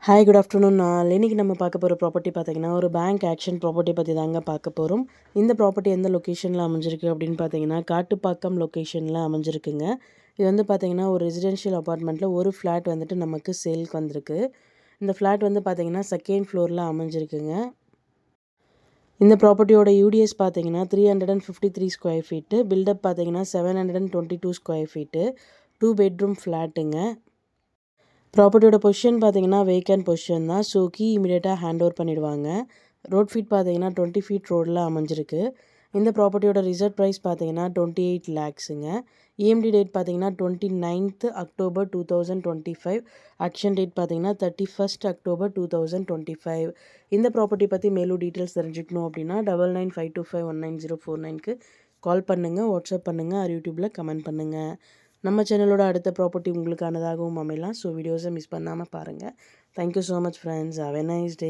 Hi good afternoon. இன்னைக்கு நம்ம பார்க்க போகிற ப்ராப்பர்ட்டி பார்த்தீங்கன்னா ஒரு பேங்க் ஆக்ஷன் ப்ராப்பர்ட்டி பற்றி தாங்க பார்க்க போகிறோம். இந்த ப்ராப்பர்ட்டி எந்த லொக்கேஷனில் அமைஞ்சிருக்கு அப்படின்னு பார்த்தீங்கன்னா காட்டுப்பாக்கம் லொக்கேஷனில் அமைஞ்சிருக்குங்க. இது வந்து பார்த்தீங்கன்னா ஒரு ரெசிடென்ஷியல் அப்பார்ட்மெண்ட்டில் ஒரு ஃப்ளாட் வந்துட்டு நமக்கு சேல்க்கு வந்திருக்கு. இந்த ஃப்ளாட் வந்து பார்த்தீங்கன்னா செகண்ட் ஃப்ளோரில் அமைஞ்சிருக்குங்க. இந்த ப்ராப்பர்ட்டியோட யூடிஎஸ் பார்த்தீங்கன்னா 353 ஸ்கொயர் ஃபீட்டு, பில்டப் பார்த்தீங்கன்னா 722 ஸ்கொயர் ஃபீட்டு, 2 பெட்ரூம் ஃப்ளாட்டுங்க. ப்ராப்பர்ட்டியோட பொசிஷன் பார்த்தீங்கன்னா வேக்கன்ட் பொசிஷன் தான். ஸோ கீ இமீடியட்டாக ஹேண்ட் ஓவர் பண்ணிடுவாங்க. ரோட் ஃபீட் பார்த்தீங்கன்னா 20 ஃபீட் ரோடில் அமைஞ்சிருக்கு. இந்த ப்ராப்பர்ட்டியோட ரிசர்வ் ப்ரைஸ் பார்த்தீங்கன்னா 28 லேக்ஸுங்க. இஎம்டி டேட் பார்த்தீங்கன்னா 29th அக்டோபர் 2025. ஆக்ஷன் டேட் பார்த்தீங்கன்னா 31st அக்டோபர் 2025. இந்த ப்ராப்பர்ட்டி பற்றி மேலும் டீட்டெயில்ஸ் தெரிஞ்சுக்கணும் அப்படின்னா 9952519049க்கு கால் பண்ணுங்கள், வாட்ஸ்அப் பண்ணுங்கள், ஆர் யூடியூப்பில் கமெண்ட் பண்ணுங்கள். நம்ம சேனலோட அடுத்த ப்ராப்பர்ட்டி உங்களுக்கானதாகவும் அமையலாம். ஸோ வீடியோஸை மிஸ் பண்ணாமல் பாருங்கள். Thank you so much friends. Have a nice day.